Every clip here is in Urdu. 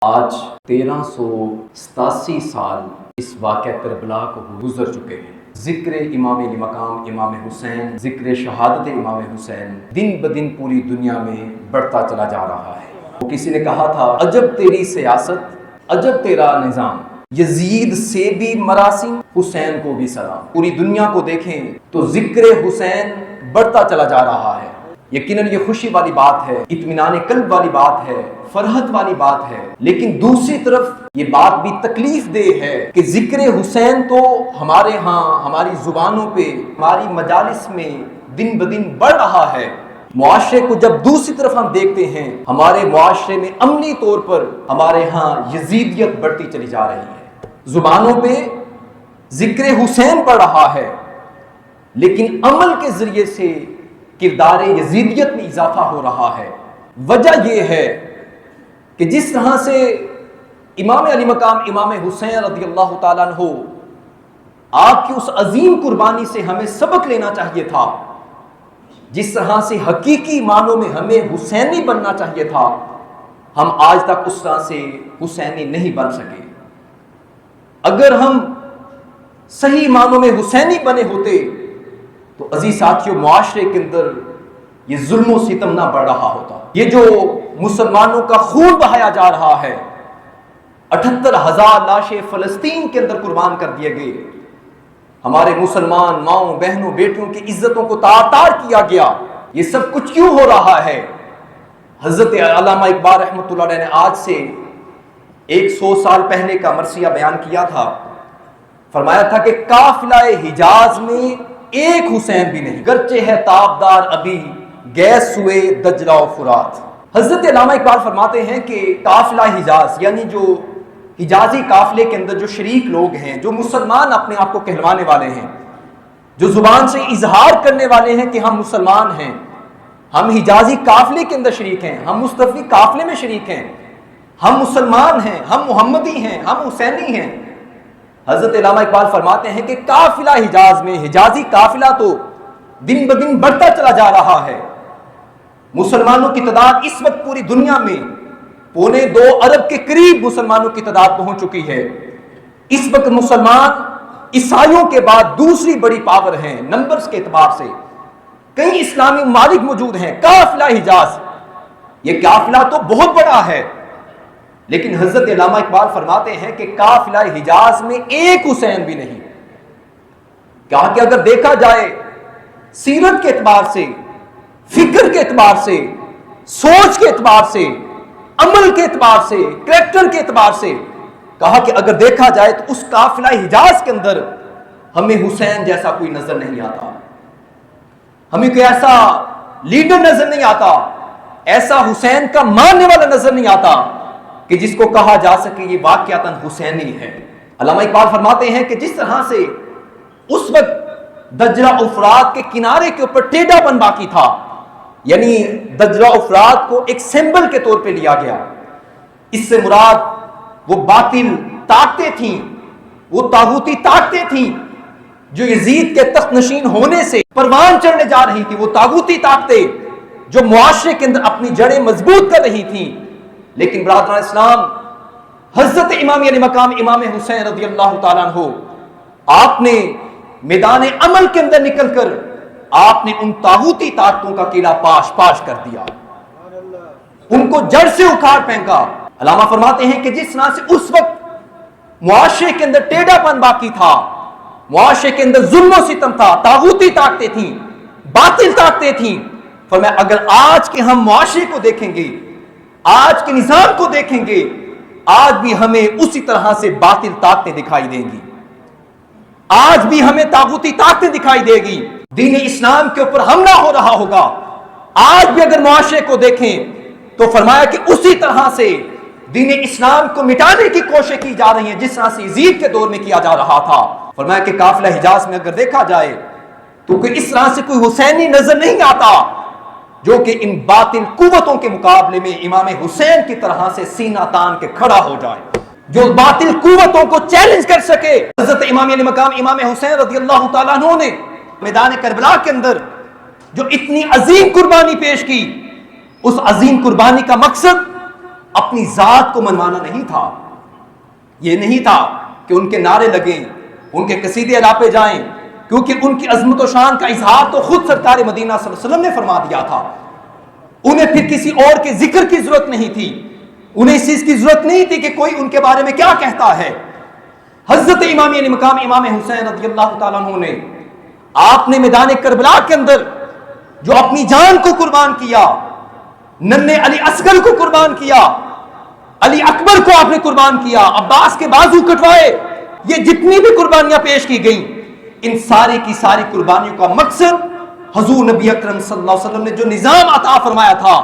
آج 1387 سال اس واقعہ کربلا کو گزر چکے ہیں۔ ذکر امام علی مقام امام حسین، ذکر شہادت امام حسین دن بدن پوری دنیا میں بڑھتا چلا جا رہا ہے۔ کسی نے کہا تھا عجب تیری سیاست، عجب تیرا نظام، یزید سے بھی مراسم، حسین کو بھی سلام۔ پوری دنیا کو دیکھیں تو ذکر حسین بڑھتا چلا جا رہا ہے۔ یقیناً یہ خوشی والی بات ہے، اطمینان قلب والی بات ہے، فرحت والی بات ہے، لیکن دوسری طرف یہ بات بھی تکلیف دہ ہے کہ ذکر حسین تو ہمارے ہاں ہماری زبانوں پہ ہماری مجالس میں دن بدن بڑھ رہا ہے، معاشرے کو جب دوسری طرف ہم دیکھتے ہیں ہمارے معاشرے میں عملی طور پر ہمارے ہاں یزیدیت بڑھتی چلی جا رہی ہے، زبانوں پہ ذکر حسین پڑھ رہا ہے، لیکن عمل کے ذریعے سے کردار یزیدیت میں اضافہ ہو رہا ہے۔ وجہ یہ ہے کہ جس طرح سے امام علی مقام امام حسین رضی اللہ تعالیٰ عنہ آپ کی اس عظیم قربانی سے ہمیں سبق لینا چاہیے تھا، جس طرح سے حقیقی معنوں میں ہمیں حسینی بننا چاہیے تھا، ہم آج تک اس طرح سے حسینی نہیں بن سکے۔ اگر ہم صحیح معنوں میں حسینی بنے ہوتے تو عزیز ساتھیوں معاشرے کے اندر یہ ظلم و ستم نہ بڑھ رہا ہوتا۔ یہ جو مسلمانوں کا خون بہایا جا رہا ہے، 78,000 لاشیں فلسطین کے اندر قربان کر دیے گئے، ہمارے مسلمان ماؤں بہنوں بیٹیوں کی عزتوں کو تار تار کیا گیا، یہ سب کچھ کیوں ہو رہا ہے؟ حضرت علامہ اقبال رحمۃ اللہ علیہ نے آج سے 100 سال پہلے کا مرثیہ بیان کیا تھا، فرمایا تھا کہ قافلہ حجاز میں ایک حسین بھی نہیں، گرچہ ہے تابدار ابھی گیس ہوئے دجلہ و فرات۔ حضرت علامہ اقبال فرماتے ہیں کہ قافلہ حجاز یعنی جو حجازی قافلے کے اندر جو شریک لوگ ہیں، جو مسلمان اپنے آپ کو کہلوانے والے ہیں، جو زبان سے اظہار کرنے والے ہیں کہ ہم مسلمان ہیں، ہم حجازی قافلے کے اندر شریک ہیں، ہم مصطفی قافلے میں شریک ہیں، ہم مسلمان ہیں، ہم محمدی ہیں، ہم حسینی ہیں۔ حضرت علامہ اقبال فرماتے ہیں کہ قافلہ حجاز میں حجازی قافلہ تو دن بدن بڑھتا چلا جا رہا ہے، مسلمانوں کی تعداد اس وقت پوری دنیا میں 2.25 ارب کے قریب مسلمانوں کی تعداد پہنچ چکی ہے۔ اس وقت مسلمان عیسائیوں کے بعد دوسری بڑی پاور ہیں نمبرز کے اعتبار سے، کئی اسلامی ممالک موجود ہیں۔ قافلہ حجاز، یہ قافلہ تو بہت بڑا ہے، لیکن حضرت علامہ اقبال فرماتے ہیں کہ قافلہ حجاز میں ایک حسین بھی نہیں۔ کہا کہ اگر دیکھا جائے سیرت کے اعتبار سے، فکر کے اعتبار سے، سوچ کے اعتبار سے، عمل کے اعتبار سے، کریکٹر کے اعتبار سے، کہا کہ اگر دیکھا جائے تو اس قافلہ حجاز کے اندر ہمیں حسین جیسا کوئی نظر نہیں آتا، ہمیں کوئی ایسا لیڈر نظر نہیں آتا، ایسا حسین کا ماننے والا نظر نہیں آتا کہ جس کو کہا جا سکے یہ واقعتاً حسینی ہے۔ علامہ اقبال فرماتے ہیں کہ جس طرح سے اس وقت دجلہ و فرات کے کنارے کے اوپر ٹیڑھا پن باقی تھا، یعنی دجلہ و فرات کو ایک سمبل کے طور پہ لیا گیا، اس سے مراد وہ باطل طاقتیں تھیں، وہ طاغوتی طاقتیں تھیں جو یزید کے تخت نشین ہونے سے پروان چڑھنے جا رہی تھی، وہ طاغوتی طاقتیں جو معاشرے کے اندر اپنی جڑیں مضبوط کر رہی تھیں۔ لیکن برادران اسلام، حضرت امام علی مقام امام حسین رضی اللہ تعالیٰ عنہ آپ نے میدان عمل کے اندر نکل کر آپ نے ان طاغوتی طاقتوں کا قلعہ پاش پاش کر دیا، ان کو جڑ سے اکھاڑ پھینکا۔ علامہ فرماتے ہیں کہ جس طرح سے اس وقت معاشرے کے اندر ٹیڑھا پن باقی تھا، معاشرے کے اندر ظلم و ستم تھا، طاغوتی طاقتیں تھیں، باطل طاقتیں تھیں، فرمایا اگر آج کے ہم معاشرے کو دیکھیں گے، آج کے نظام کو دیکھیں گے، آج بھی ہمیں اسی طرح سے باطل طاقتیں دکھائی دیں گی، آج بھی ہمیں طاغوتی طاقتیں دکھائی دے گی، دین اسلام کے اوپر حملہ ہو رہا ہوگا۔ آج بھی اگر معاشرے کو دیکھیں تو فرمایا کہ اسی طرح سے دین اسلام کو مٹانے کی کوشش کی جا رہی ہے جس طرح سے یزید کے دور میں کیا جا رہا تھا۔ فرمایا کہ قافلہ حجاز میں اگر دیکھا جائے تو کوئی اس طرح سے کوئی حسینی نظر نہیں آتا جو کہ ان باطل قوتوں کے مقابلے میں امام حسین کی طرح سے سینہ تان کے کھڑا ہو جائے، جو باطل قوتوں کو چیلنج کر سکے۔ حضرت امام علی مقام امام حسین رضی اللہ تعالیٰ عنہ نے میدان کربلا کے اندر جو اتنی عظیم قربانی پیش کی، اس عظیم قربانی کا مقصد اپنی ذات کو منوانا نہیں تھا. یہ نہیں تھا کہ ان کے نعرے لگیں, ان کے قصیدے الاپے جائیں, کیونکہ ان کی عظمت و شان کا اظہار تو خود سرکار مدینہ صلی اللہ علیہ وسلم نے فرما دیا تھا. انہیں پھر کسی اور کے ذکر کی ضرورت نہیں تھی, انہیں اس چیز کی ضرورت نہیں تھی کہ کوئی ان کے بارے میں کیا کہتا ہے. حضرت امام یعنی مقام امام حسین رضی اللہ تعالیٰ عنہ نے, آپ نے میدان کربلا کے اندر جو اپنی جان کو قربان کیا, ننھے علی اصغر کو قربان کیا, علی اکبر کو آپ نے قربان کیا, عباس کے بازو کٹوائے, یہ جتنی بھی قربانیاں پیش کی گئیں, ان ساری کی ساری قربانیوں کا مقصد حضور نبی اکرم صلی اللہ علیہ وسلم نے جو نظام عطا فرمایا تھا,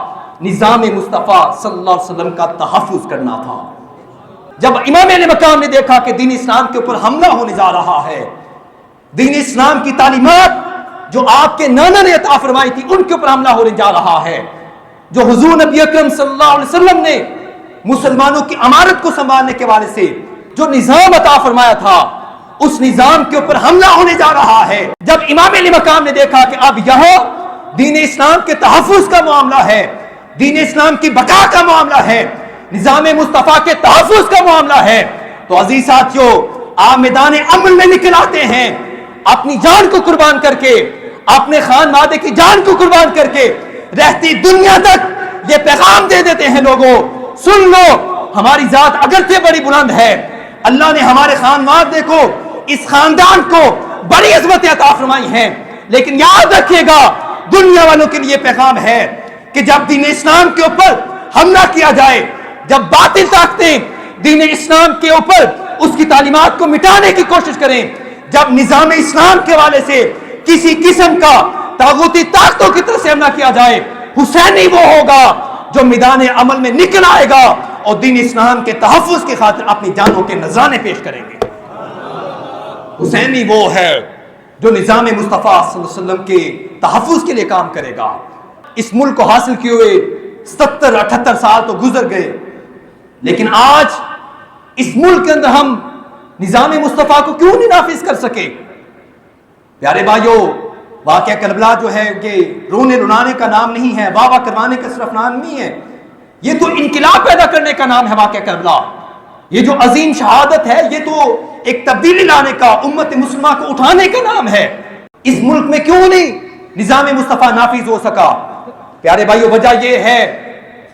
نظام مصطفیٰ صلی اللہ علیہ وسلم کا تحفظ کرنا تھا. جب امام علیہ مقام نے دیکھا کہ دین اسلام کے اوپر حملہ ہونے جا رہا ہے, دین اسلام کی تعلیمات جو آپ کے نانا نے عطا فرمائی تھی ان کے اوپر حملہ ہونے جا رہا ہے, جو حضور نبی اکرم صلی اللہ علیہ وسلم نے مسلمانوں کی امارت کو سنبھالنے کے والے سے جو نظام عطا فرمایا تھا, اس نظام کے اوپر حملہ ہونے جا رہا ہے. جب امام علی مقام نے دیکھا کہ اب یہاں دین اسلام کے تحفظ کا معاملہ ہے, دین اسلام کی بقا کا معاملہ ہے, نظام مصطفیٰ کے تحفظ کا معاملہ ہے, تو عزیز ساتھیو, آپ میدان عمل میں نکل آتے ہیں, اپنی جان کو قربان کر کے, اپنے خانوادے کی جان کو قربان کر کے, رہتی دنیا تک یہ پیغام دے دیتے ہیں, لوگوں سن لو, ہماری ذات اگرچہ بڑی بلند ہے, اللہ نے ہمارے خاندان کو, اس خاندان کو بڑی عظمتیں عطا فرمائی ہیں, لیکن یاد رکھیے گا دنیا والوں کے لیے پیغام ہے کہ جب دین اسلام کے اوپر حملہ کیا جائے, جب باطل طاقتیں دین اسلام کے اوپر اس کی تعلیمات کو مٹانے کی کوشش کریں, جب نظام اسلام کے والے سے کسی قسم کا طاغوتی طاقتوں کی طرف سے حملہ کیا جائے, حسینی وہ ہوگا جو میدان عمل میں نکل آئے گا اور دین اسلام کے تحفظ کی خاطر اپنی جانوں کے نذرانے پیش کریں گے. حسینی وہ ہے جو نظام مصطفیٰ صلی اللہ علیہ وسلم کے تحفظ کے لیے کام کرے گا. اس ملک کو حاصل کیے ہوئے 70-78 سال تو گزر گئے, لیکن آج اس ملک کے اندر ہم نظام مصطفیٰ کو کیوں نہیں نافذ کر سکے؟ پیارے بھائیو, واقعہ کربلا جو ہے یہ رونے رنانے کا نام نہیں ہے, واہ واہ کروانے کا صرف نام نہیں ہے, یہ تو انقلاب پیدا کرنے کا نام ہے. واقعہ کربلا یہ جو عظیم شہادت ہے, یہ تو ایک تبدیلی لانے کا, امت مسلمہ کو اٹھانے کا نام ہے. اس ملک میں کیوں نہیں نظام مصطفیٰ نافذ ہو سکا؟ پیارے بھائیو, وجہ یہ ہے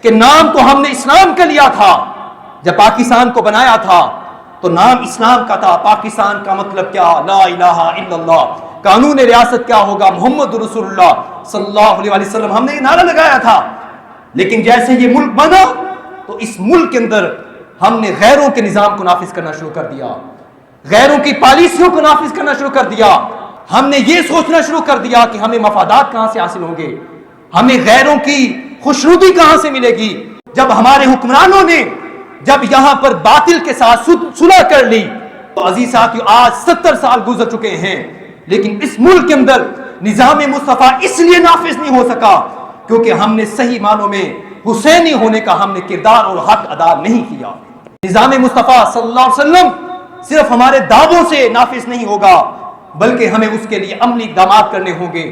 کہ نام تو ہم نے اسلام کا لیا تھا, جب پاکستان کو بنایا تھا تو نام اسلام کا تھا. پاکستان کا مطلب کیا؟ لا الہ الا اللہ. قانون ریاست کیا ہوگا؟ محمد رسول اللہ صلی اللہ علیہ وسلم. ہم نے یہ نعرہ لگایا تھا, لیکن جیسے یہ ملک بنا تو اس ملک کے اندر ہم نے غیروں کے نظام کو نافذ کرنا شروع کر دیا, غیروں کی پالیسیوں کو نافذ کرنا شروع کر دیا. ہم نے یہ سوچنا شروع کر دیا کہ ہمیں مفادات کہاں سے حاصل ہوں گے, ہمیں غیروں کی خوشنودی کہاں سے ملے گی. جب ہمارے حکمرانوں نے جب یہاں پر باطل کے ساتھ صلح کر لی تو عزیز ساتھیو, آج 70 سال گزر چکے ہیں, لیکن اس ملک کے اندر نظام مصطفیٰ اس لیے نافذ نہیں ہو سکا کیونکہ ہم نے صحیح معنوں میں حسینی ہونے کا ہم نے کردار اور حق ادا نہیں کیا. نظام مصطفیٰ صلی اللہ علیہ وسلم صرف ہمارے دعووں سے نافذ نہیں ہوگا, بلکہ ہمیں اس کے لیے عملی اقدامات کرنے ہوں گے.